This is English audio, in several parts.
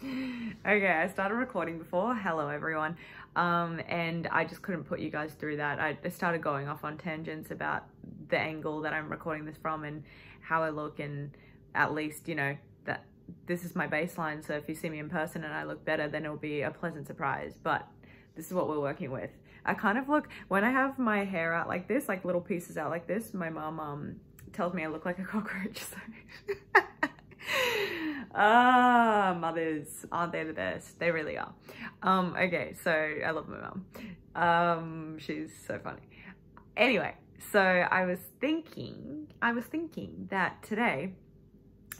Okay, I started recording before. Hello, everyone. And I just couldn't put you guys through that. I started going off on tangents about the angle that I'm recording this from and how I look, and at least, you know, that this is my baseline. So if you see me in person and I look better, then it'll be a pleasant surprise. But this is what we're working with. I kind of look, when I have my hair out like this, like little pieces out like this, my mom tells me I look like a cockroach. So mothers, aren't they the best? They really are. Okay, so I love my mom. She's so funny. Anyway, so I was thinking that today,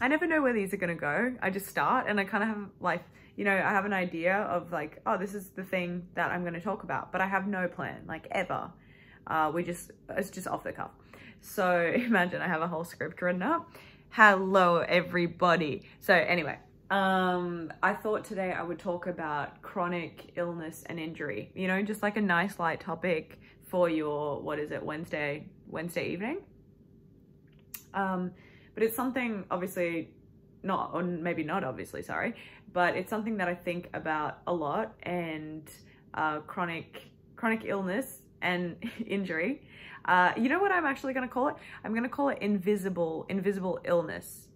I never know where these are gonna go. I just start and I kind of have like, you know, I have an idea of like, oh, this is the thing that I'm gonna talk about, but I have no plan, like ever. It's just off the cuff. So imagine I have a whole script written up. Hello, everybody. So anyway, I thought today I would talk about chronic illness and injury, you know, just like a nice light topic for your, what is it, Wednesday evening. But it's something obviously not, or maybe not obviously, sorry, but it's something that I think about a lot, and chronic illness and injury. You know what I'm actually going to call it? I'm going to call it invisible illness.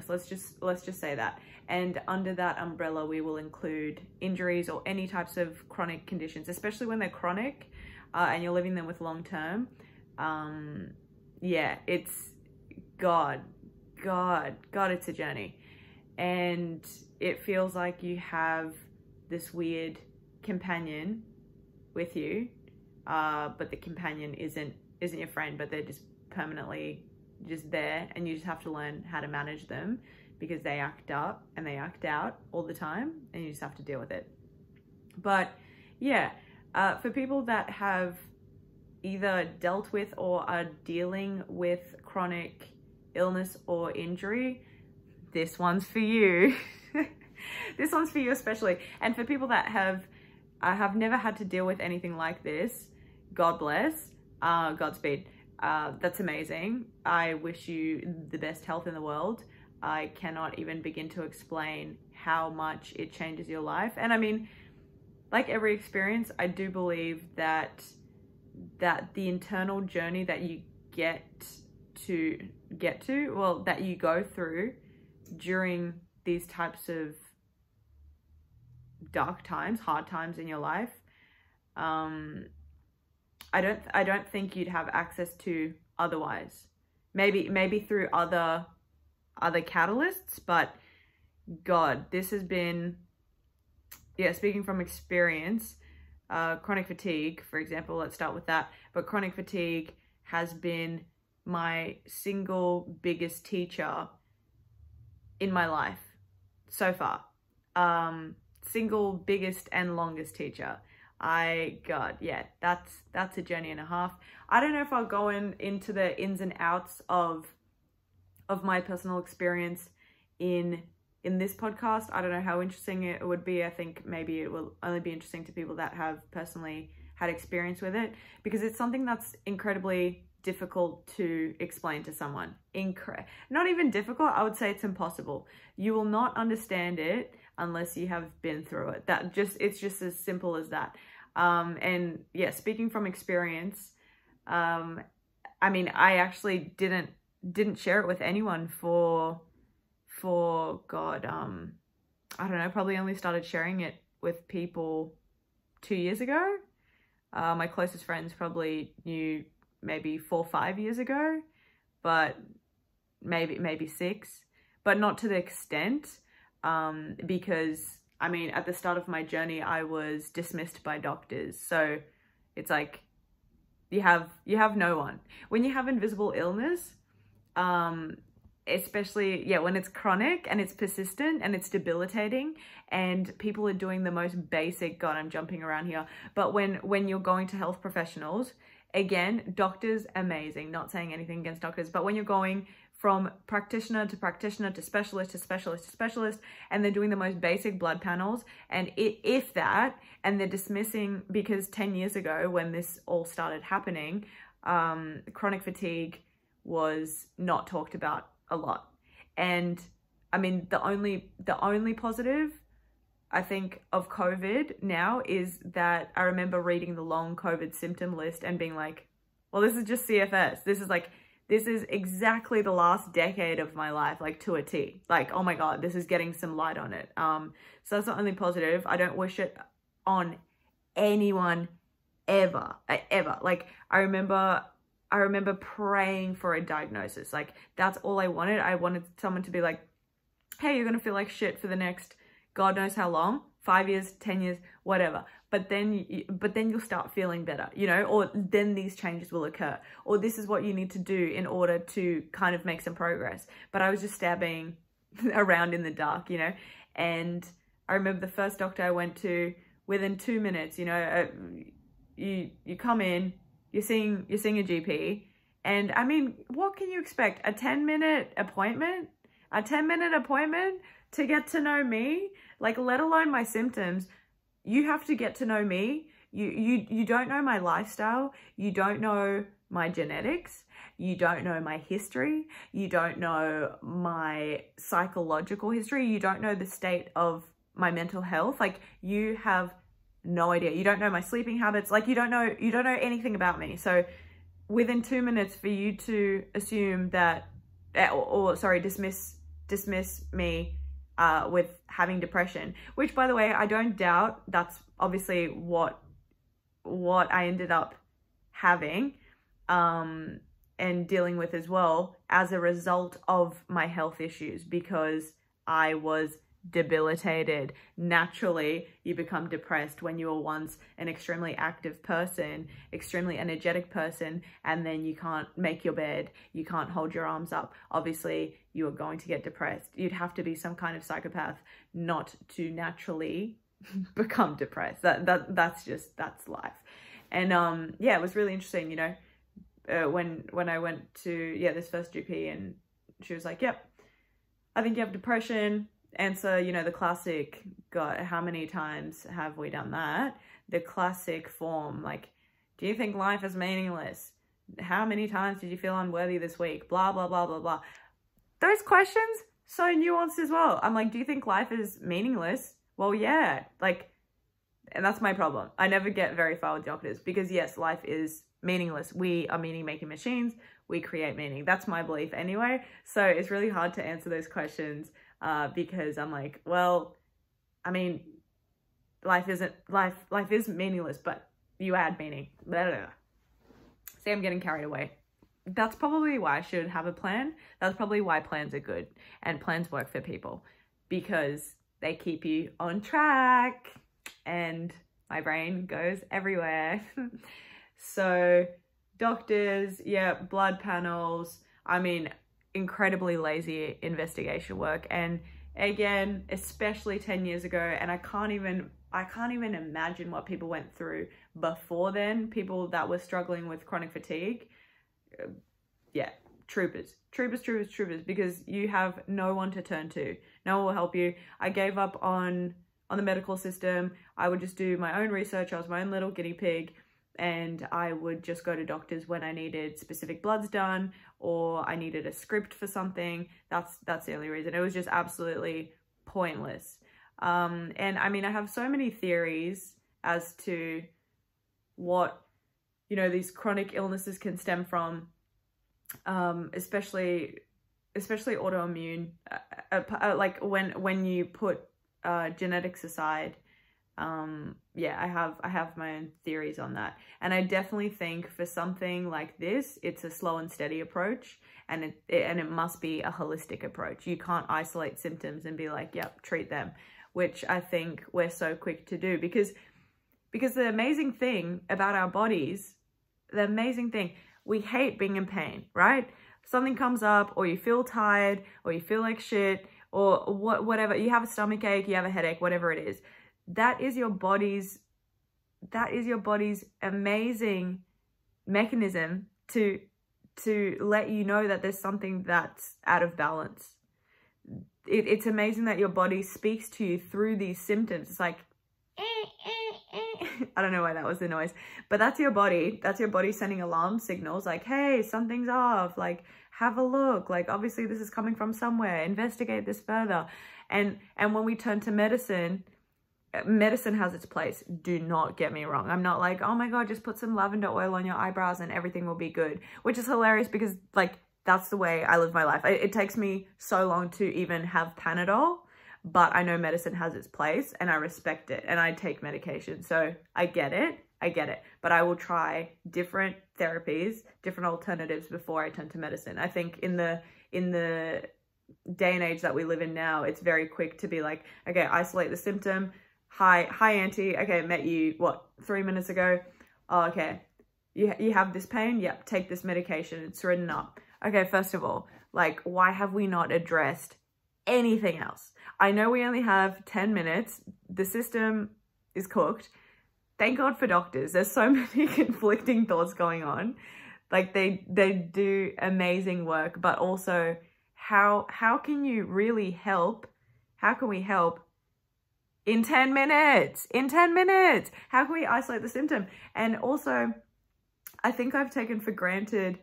Let's just say that. And under that umbrella, we will include injuries or any types of chronic conditions, especially when they're chronic, and you're living them with long term. Yeah, it's God, it's a journey. And it feels like you have this weird companion with you, but the companion isn't your friend, but they're just permanently just there, and you just have to learn how to manage them because they act up and they act out all the time, and you just have to deal with it. But yeah, for people that have either dealt with or are dealing with chronic illness or injury, this one's for you. This one's for you especially. And for people that have never had to deal with anything like this, God bless, Godspeed. That's amazing. I wish you the best health in the world. I cannot even begin to explain how much it changes your life. And I mean, like every experience, I do believe that the internal journey that you that you go through during these types of dark times, hard times in your life, I don't think you'd have access to otherwise. Maybe through other catalysts, but God, this has been, yeah, speaking from experience, chronic fatigue, for example, let's start with that. But chronic fatigue has been my single biggest teacher in my life so far. Single biggest and longest teacher. God, yeah, that's a journey and a half. I don't know if I'll go into the ins and outs of my personal experience in this podcast. I don't know how interesting it would be. I think maybe it will only be interesting to people that have personally had experience with it, because it's something that's incredibly difficult to explain to someone. Not even difficult, I would say it's impossible. You will not understand it unless you have been through it. It's just as simple as that. And yeah, speaking from experience, I mean, I actually didn't share it with anyone for God, I don't know, probably only started sharing it with people 2 years ago. My closest friends probably knew maybe 4 or 5 years ago, but maybe 6, but not to the extent, because I mean, at the start of my journey, I was dismissed by doctors. So it's like, you have no one. When you have invisible illness, especially, yeah, when it's chronic and it's persistent and it's debilitating and people are doing the most basic, God, I'm jumping around here. But when you're going to health professionals, again, doctors, amazing, not saying anything against doctors, but when you're going from practitioner to practitioner to specialist to specialist to specialist, and they're doing the most basic blood panels, and if that, and they're dismissing, because 10 years ago when this all started happening, chronic fatigue was not talked about a lot. And I mean, the only positive I think of COVID now is that I remember reading the long COVID symptom list and being like, well, this is just CFS. This is exactly the last decade of my life, like to a T. Like, oh my God, this is getting some light on it. So that's the only positive. I don't wish it on anyone ever. Like, I remember praying for a diagnosis. Like, that's all I wanted. I wanted someone to be like, hey, you're going to feel like shit for the next God knows how long, 5 years, 10 years, whatever. But then you'll start feeling better, you know, or then these changes will occur, or this is what you need to do in order to kind of make some progress. But I was just stabbing around in the dark, you know. And I remember the first doctor I went to, within 2 minutes, you know, you come in, you're seeing a GP, and I mean, what can you expect? A 10-minute appointment? A 10-minute appointment to get to know me? Like, let alone my symptoms. You have to get to know me. You don't know my lifestyle. You don't know my genetics. You don't know my history. You don't know my psychological history. You don't know the state of my mental health. Like, you have no idea. You don't know my sleeping habits. Like, you don't know anything about me. So within 2 minutes for you to assume that, dismiss me with having depression, which, by the way, I don't doubt that's obviously what I ended up having and dealing with as well as a result of my health issues, because I was debilitated. Naturally, you become depressed when you were once an extremely active person, extremely energetic person, and then you can't make your bed, you can't hold your arms up. Obviously, you are going to get depressed. You'd have to be some kind of psychopath not to naturally become depressed. That's life. And yeah, it was really interesting, you know, when I went to this first GP, and she was like, yep, I think you have depression. Answer, you know, the classic, God, how many times have we done that? The classic form, like, do you think life is meaningless? How many times did you feel unworthy this week? Blah, blah, blah, blah, blah. Those questions, so nuanced as well. I'm like, do you think life is meaningless? Well, yeah, like, and that's my problem. I never get very far with doctors, because yes, life is meaningless. We are meaning-making machines. We create meaning. That's my belief anyway. So it's really hard to answer those questions because I'm like, well, I mean, life is meaningless, but you add meaning. Blah, blah, blah. See, I'm getting carried away. That's probably why I should have a plan. That's probably why plans are good, and plans work for people, because they keep you on track, and my brain goes everywhere. So doctors, yeah, blood panels, I mean, incredibly lazy investigation work. And again, especially 10 years ago, and I can't even imagine what people went through before then, people that were struggling with chronic fatigue. Yeah, troopers, because you have no one to turn to. No one will help you. I gave up on the medical system. I would just do my own research. I was my own little guinea pig, and I would just go to doctors when I needed specific bloods done, or I needed a script for something. That's the only reason. It was just absolutely pointless. And I mean, I have so many theories as to what, you know, these chronic illnesses can stem from, especially autoimmune, like when you put genetics aside. Yeah, I have my own theories on that. And I definitely think for something like this, it's a slow and steady approach, and it must be a holistic approach. You can't isolate symptoms and be like, yep, treat them, which I think we're so quick to do, because the amazing thing about our bodies, we hate being in pain, right? Something comes up, or you feel tired, or you feel like shit, or whatever, you have a stomach ache, you have a headache, whatever it is. That is your body's amazing mechanism to let you know that there's something that's out of balance. It's amazing that your body speaks to you through these symptoms. It's like, I don't know why that was the noise, but that's your body. That's your body sending alarm signals like, hey, something's off. Like, have a look. Like, obviously this is coming from somewhere. Investigate this further. And when we turn to medicine, medicine has its place. Do not get me wrong. I'm not like, oh my God, just put some lavender oil on your eyebrows and everything will be good, which is hilarious because like, that's the way I live my life. It takes me so long to even have Panadol, but I know medicine has its place and I respect it and I take medication. So I get it. But I will try different therapies, different alternatives before I turn to medicine. I think in the day and age that we live in now, it's very quick to be like, okay, isolate the symptom. Hi auntie. Okay, met you, what, 3 minutes ago? Oh, okay. You have this pain? Yep, take this medication. It's written up. Okay, first of all, like, why have we not addressed anything else? I know we only have 10 minutes. The system is cooked. Thank God for doctors. There's so many conflicting thoughts going on. Like, they do amazing work, but also how can you really help? How can we help in 10 minutes? In 10 minutes, how can we isolate the symptom? And also, I think I've taken for granted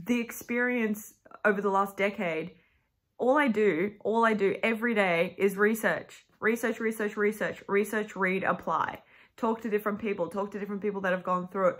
the experience over the last decade. All I do every day is research, read, apply, talk to different people that have gone through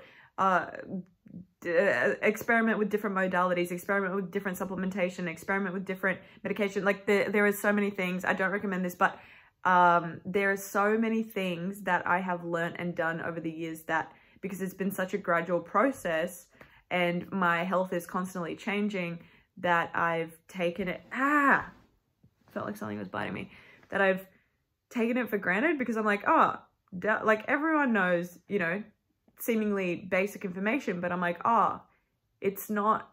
it, experiment with different modalities, experiment with different supplementation, experiment with different medication. Like there are so many things. I don't recommend this, but there are so many things that I have learned and done over the years that, because it's been such a gradual process and my health is constantly changing, that I've taken it, felt like something was biting me, that I've taken it for granted because I'm like, oh, like everyone knows, you know, seemingly basic information, but I'm like, oh, it's not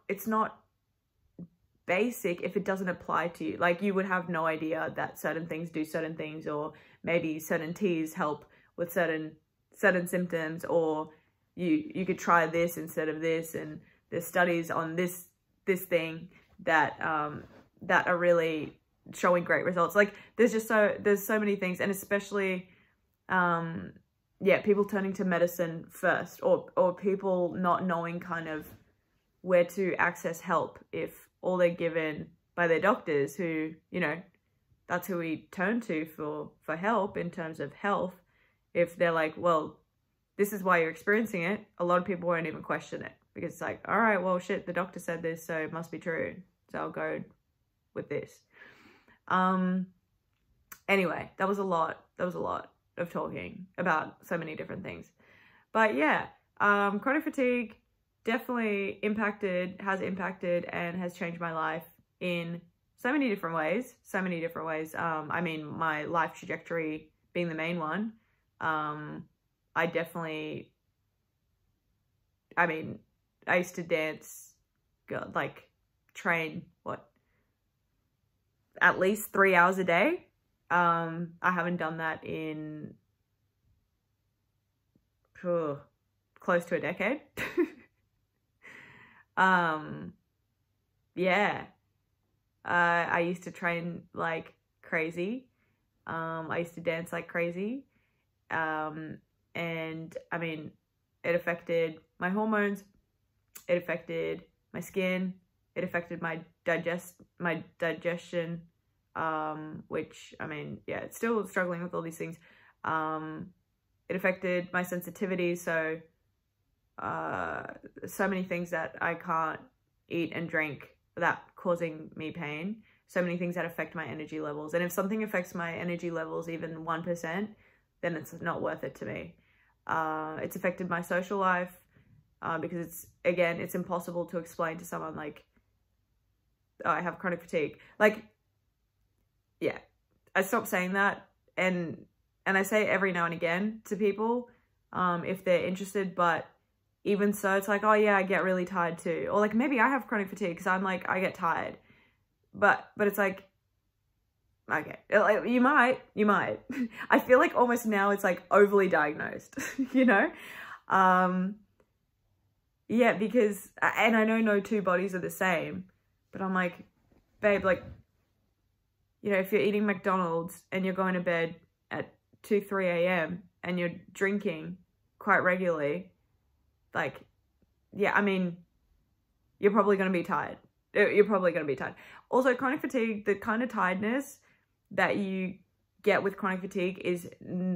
basic if it doesn't apply to you. Like, you would have no idea that certain things do certain things, or maybe certain teas help with certain symptoms, or you could try this instead of this, and there's studies on this thing that that are really showing great results. Like, there's so many things, and especially people turning to medicine first, or people not knowing kind of where to access help if all they're given by their doctors, who, you know, that's who we turn to for help in terms of health. If they're like, well, this is why you're experiencing it, a lot of people won't even question it, because it's like, all right, well, shit, the doctor said this, so it must be true, so I'll go with this. Anyway, that was a lot of talking about so many different things. But yeah, chronic fatigue definitely has impacted and has changed my life in so many different ways. I mean, my life trajectory being the main one. I used to dance, like train, at least 3 hours a day. I haven't done that in close to a decade. I used to train like crazy. I used to dance like crazy. And I mean, it affected my hormones, it affected my skin, it affected my digestion, which, I mean, yeah, it's still struggling with all these things. It affected my sensitivity, so many things that I can't eat and drink without causing me pain, so many things that affect my energy levels. And if something affects my energy levels even 1%, then it's not worth it to me. It's affected my social life, because it's impossible to explain to someone like, oh, I have chronic fatigue. Like, yeah, I stopped saying that, and I say it every now and again to people, if they're interested, but even so, it's like, oh yeah, I get really tired too. Or like, maybe I have chronic fatigue because I'm like, I get tired. But it's like, okay, you might. I feel like almost now it's like overly diagnosed, you know? Yeah, because, and I know no two bodies are the same, but I'm like, babe, like, you know, if you're eating McDonald's and you're going to bed at 2, 3 a.m. and you're drinking quite regularly, like, yeah, I mean, you're probably going to be tired. you're probably going to be tired. Also, chronic fatigue, the kind of tiredness that you get with chronic fatigue is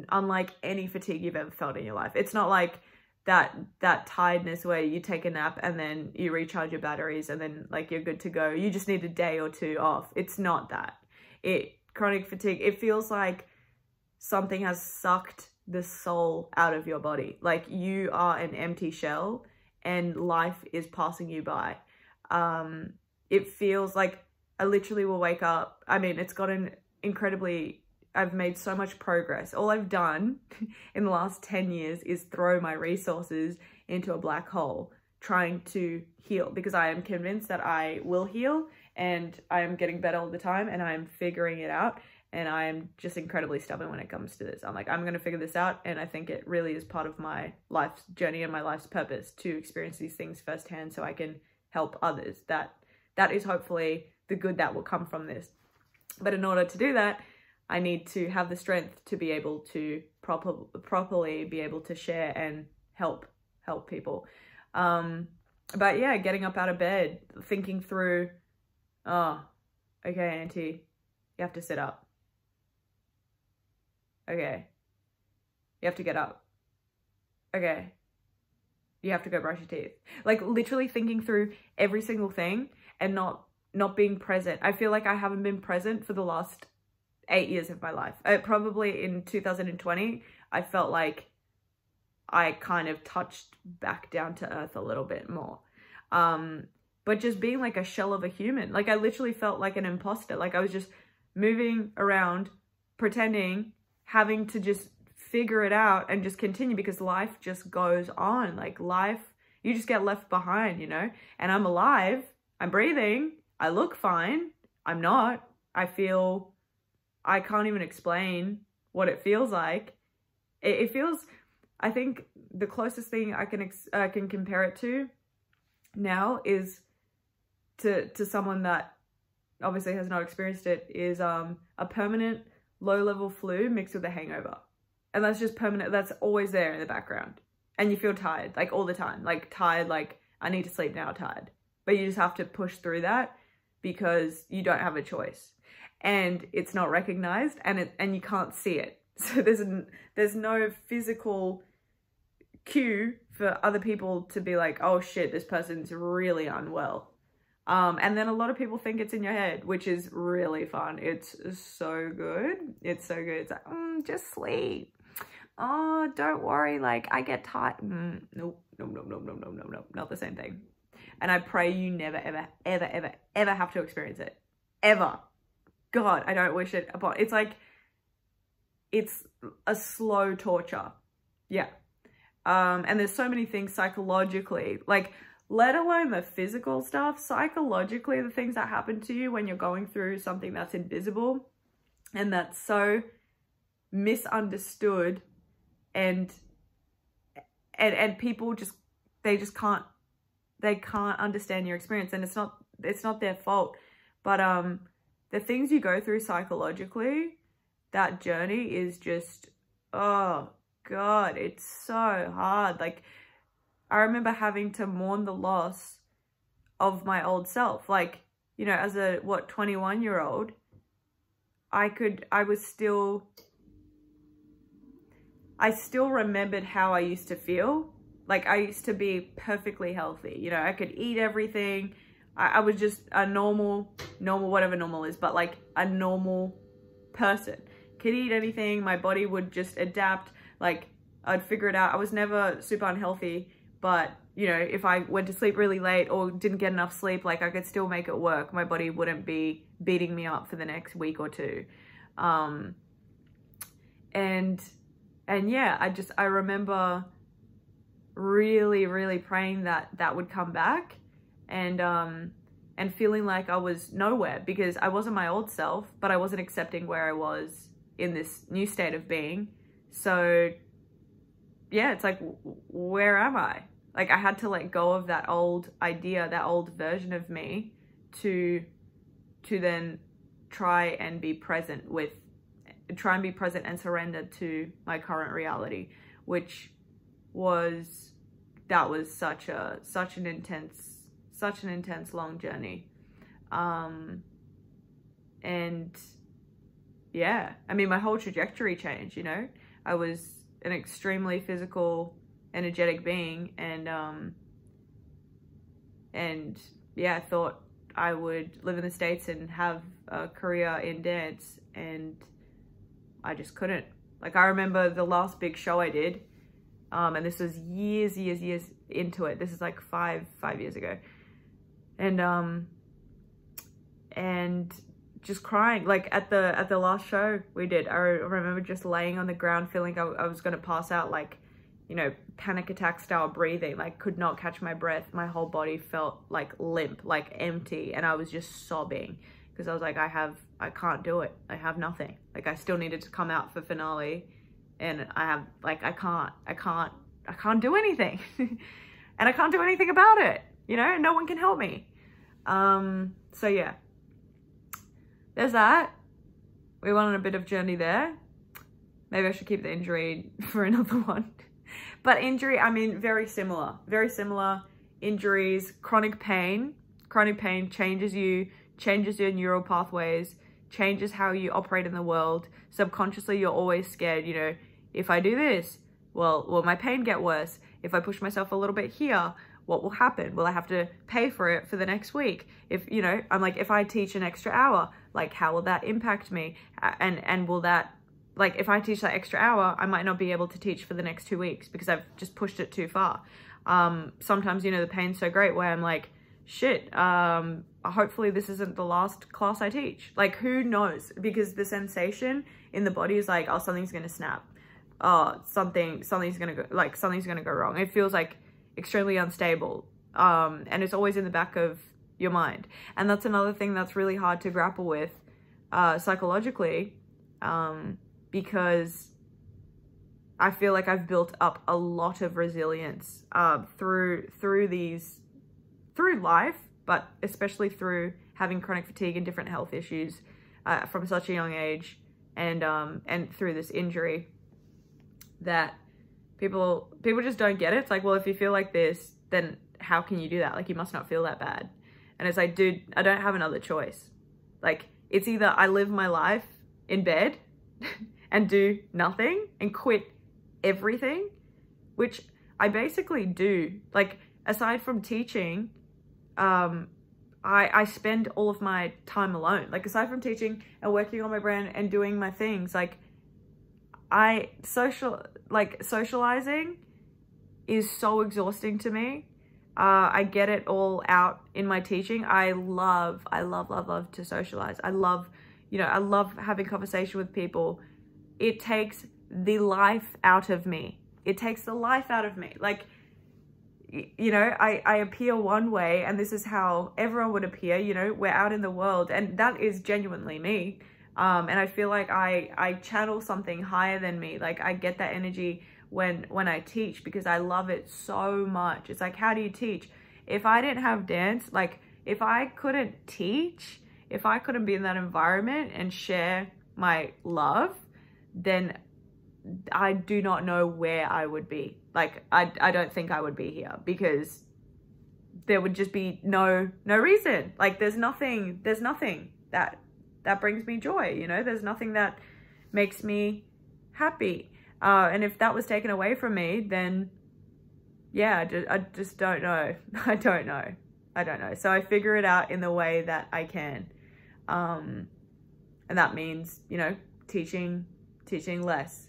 unlike any fatigue you've ever felt in your life. It's not like that tiredness where you take a nap and then you recharge your batteries and then like you're good to go. You just need a day or two off. It's not that. Chronic fatigue, it feels like something has sucked the soul out of your body. Like you are an empty shell and life is passing you by. It feels like I literally will wake up. I mean, it's gotten incredibly, I've made so much progress. All I've done in the last 10 years is throw my resources into a black hole, trying to heal, because I am convinced that I will heal and I am getting better all the time and I am figuring it out. And I am just incredibly stubborn when it comes to this. I'm like, I'm going to figure this out. And I think it really is part of my life's journey and my life's purpose to experience these things firsthand so I can help others. That is hopefully the good that will come from this. But in order to do that, I need to have the strength to be able to properly be able to share and help people. But yeah, getting up out of bed, thinking through, oh, okay, Auntie, you have to sit up. Okay, you have to get up. Okay, you have to go brush your teeth. Like literally thinking through every single thing and not being present. I feel like I haven't been present for the last 8 years of my life. Probably in 2020, I felt like I kind of touched back down to earth a little bit more. But just being like a shell of a human. Like I literally felt like an imposter. Like I was just moving around, pretending, having to just figure it out and just continue because life just goes on. Like life, you just get left behind, you know? And I'm alive, I'm breathing, I look fine, I'm not. I can't even explain what it feels like. It feels, I think the closest thing I can compare it to now is to someone that obviously has not experienced it, is a permanent low-level flu mixed with a hangover. And that's just permanent. That's always there in the background. And you feel tired, like all the time. Like tired, like I need to sleep now, tired. But you just have to push through that because you don't have a choice. And it's not recognized and you can't see it. So there's no physical cue for other people to be like, oh shit, this person's really unwell. And then a lot of people think it's in your head, which is really fun. It's so good. It's so good. It's like, just sleep. Oh, don't worry. Like I get tired. Nope, not the same thing. And I pray you never, ever, ever, ever, ever have to experience it. Ever. God, I don't wish it upon. It's like, it's a slow torture. Yeah. And there's so many things psychologically, like, let alone the physical stuff, psychologically, the things that happen to you when you're going through something that's invisible and that's so misunderstood and people just, they can't understand your experience, and it's not their fault. But the things you go through psychologically, that journey is just, oh God, it's so hard. Like I remember having to mourn the loss of my old self. Like, you know, as a 21-year-old, I still remembered how I used to feel. Like I used to be perfectly healthy. You know, I could eat everything. I was just a normal, whatever normal is, but like a normal person. Could eat anything. My body would just adapt. Like I'd figure it out. I was never super unhealthy, but you know, if I went to sleep really late or didn't get enough sleep, like I could still make it work. My body wouldn't be beating me up for the next week or two. And yeah, I remember really praying that would come back and feeling like I was nowhere because I wasn't my old self, but I wasn't accepting where I was in this new state of being. So yeah, it's like, where am I? Like I had to let go of that old idea, that old version of me to then try and be present and surrender to my current reality, which was such an intense long journey. And yeah, I mean, my whole trajectory changed, you know. I was an extremely physical, energetic being, and yeah, I thought I would live in the States and have a career in dance, and I just couldn't. Like, I remember the last big show I did, and this was years into it. This is like five years ago. And just crying, like at the last show we did, I remember just laying on the ground feeling I was gonna pass out, like, you know, panic attack style breathing, like could not catch my breath. My whole body felt like limp, like empty, and I was just sobbing because I was like, I can't do it. I have nothing. Like, I still needed to come out for finale, and I have, like, I can't do anything. And I can't do anything about it, you know, no one can help me. So yeah, there's that. We went on a bit of journey there. Maybe I should keep the injury for another one. But injury, I mean, very similar injuries, chronic pain changes you, changes your neural pathways, changes how you operate in the world. Subconsciously, you're always scared, you know, if I do this, will my pain get worse? If I push myself a little bit here, what will happen? Will I have to pay for it for the next week? If, you know, I'm like, if I teach an extra hour, like, how will that impact me? And will that, like, if I teach that extra hour, I might not be able to teach for the next 2 weeks because I've just pushed it too far. Sometimes, you know, the pain's so great where I'm like, shit, hopefully this isn't the last class I teach. Like, who knows? Because the sensation in the body is like, oh, something's gonna snap. Oh, something's gonna go, like, something's gonna go wrong. It feels like extremely unstable. And it's always in the back of your mind. And that's another thing that's really hard to grapple with, psychologically, because I feel like I've built up a lot of resilience, through life, but especially through having chronic fatigue and different health issues, from such a young age, and through this injury, that people just don't get it. It's like, well, if you feel like this, then how can you do that? Like, you must not feel that bad. And it's like, dude, I don't have another choice. Like, it's either I live my life in bed and do nothing and quit everything, which I basically do. Like, aside from teaching, I spend all of my time alone. Like, aside from teaching and working on my brand and doing my things, like, socializing is so exhausting to me. I get it all out in my teaching. I love to socialize. I love having conversation with people. It takes the life out of me. It takes the life out of me. Like, you know, I appear one way, and this is how everyone would appear, you know, we're out in the world, and that is genuinely me. And I feel like I channel something higher than me. Like, I get that energy when I teach, because I love it so much. It's like, how do you teach? If I didn't have dance, like, if I couldn't teach, if I couldn't be in that environment and share my love, then I do not know where I would be. Like, I don't think I would be here, because there would just be no reason. Like, there's nothing that brings me joy, you know? There's nothing that makes me happy. And if that was taken away from me, then yeah, I just don't know. I don't know. So I figure it out in the way that I can. And that means, you know, teaching less.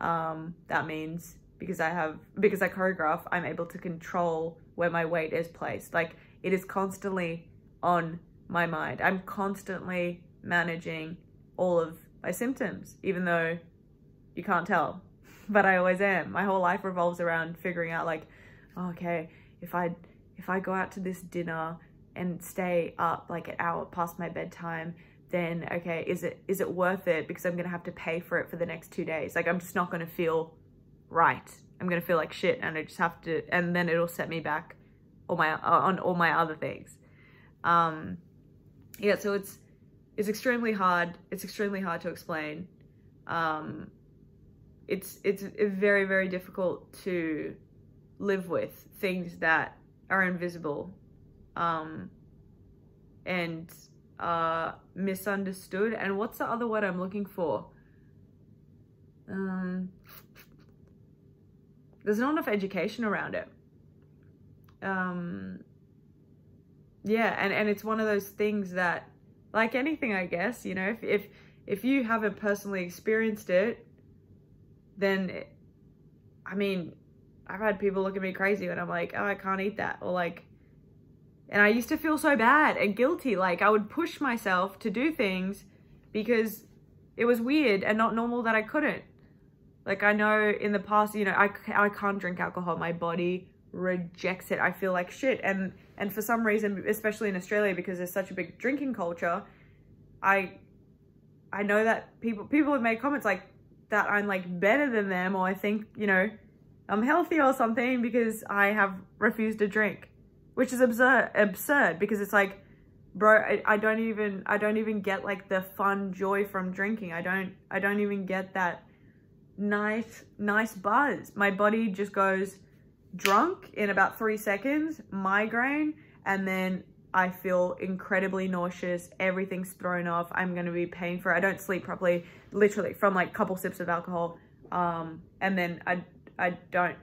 That means because I choreograph, I'm able to control where my weight is placed. Like, it is constantly on my mind. I'm constantly managing all of my symptoms, even though you can't tell, but I always am. My whole life revolves around figuring out, like, oh, okay, if I go out to this dinner and stay up like an hour past my bedtime, then okay, is it worth it? Because I'm gonna have to pay for it for the next 2 days. Like, I'm just not gonna feel right. I'm gonna feel like shit, and I just have to, and then it'll set me back on all my other things. Yeah, so it's extremely hard. It's extremely hard to explain. It's very, very difficult to live with things that are invisible. and misunderstood. And what's the other word I'm looking for? There's not enough education around it. Yeah, and it's one of those things that, like anything, I guess, you know, if you haven't personally experienced it, then I mean, I've had people look at me crazy when I'm like, oh, I can't eat that, or like, and I used to feel so bad and guilty. Like, I would push myself to do things because it was weird and not normal that I couldn't. Like, I know in the past, you know, I can't drink alcohol. My body rejects it. I feel like shit. And for some reason, especially in Australia, because there's such a big drinking culture, I know that people have made comments like that I'm like better than them, or I think, you know, I'm healthy or something because I have refused to drink, which is absurd because it's like, bro, I don't even get like the fun joy from drinking. I don't even get that nice buzz. My body just goes drunk in about 3 seconds, migraine, and then I feel incredibly nauseous. Everything's thrown off. I'm going to be paying for it. I don't sleep properly, literally, from like a couple sips of alcohol. And then I don't,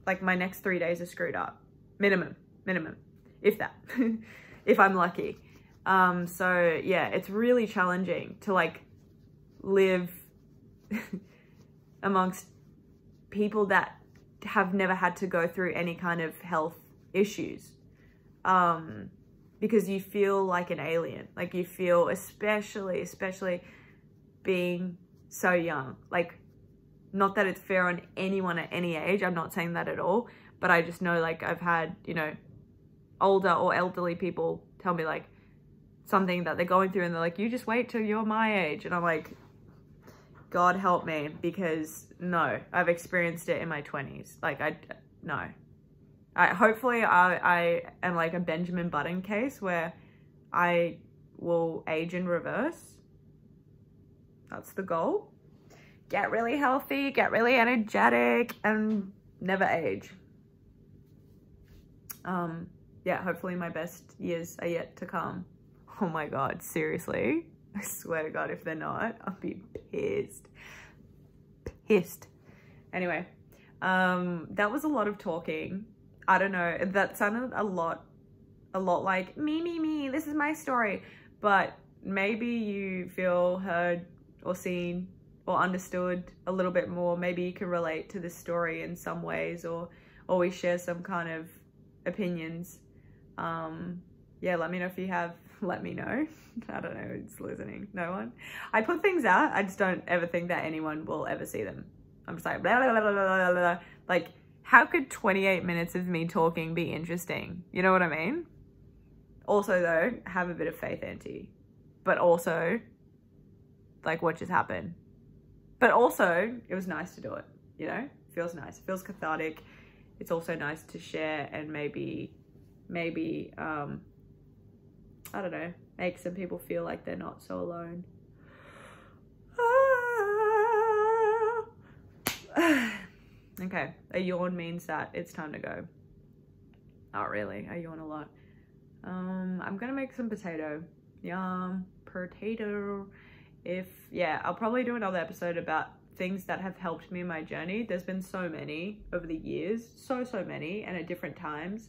like, my next 3 days are screwed up. Minimum, if that, if I'm lucky. So yeah, it's really challenging to like live amongst people that have never had to go through any kind of health issues. Because you feel like an alien. Like, you feel, especially being so young. Like, not that it's fair on anyone at any age. I'm not saying that at all. But I just know, like, I've had, you know, older or elderly people tell me, like, something that they're going through, and they're like, you just wait till you're my age. And I'm like, God help me, because no, I've experienced it in my 20s. Like, no. Hopefully I am like a Benjamin Button case where I will age in reverse. That's the goal. Get really healthy, get really energetic, and never age. Yeah, hopefully my best years are yet to come. Oh my God, seriously? I swear to God, if they're not, I'll be pissed. Anyway, that was a lot of talking. I don't know, that sounded a lot like me, this is my story. But maybe you feel heard or seen or understood a little bit more. Maybe you can relate to this story in some ways, or we share some kind of opinions. Yeah, let me know if you have. Let me know. I don't know who's listening. No one. I put things out. I just don't ever think that anyone will ever see them. I'm just like, blah, blah, blah, blah, blah, blah. Like, how could 28 minutes of me talking be interesting? You know what I mean? Also, though, have a bit of faith, Auntie. But also, like, what just happened? But also, it was nice to do it, you know? It feels nice. It feels cathartic. It's also nice to share and maybe, I don't know, make some people feel like they're not so alone. Okay, a yawn means that it's time to go. Not really, I yawn a lot. I'm gonna make some potato. Yum, potato. Yeah, I'll probably do another episode about things that have helped me in my journey. There's been so many over the years, so many, and at different times.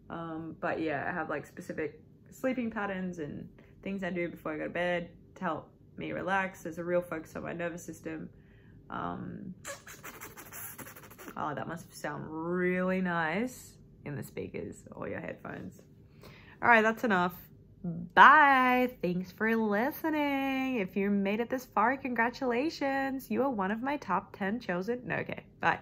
But yeah, I have like specific sleeping patterns and things I do before I go to bed to help me relax. There's a real focus on my nervous system. Oh, that must sound really nice in the speakers or your headphones. All right, that's enough. Bye. Thanks for listening. If you made it this far, congratulations. You are one of my top 10 chosen. No, okay. Bye.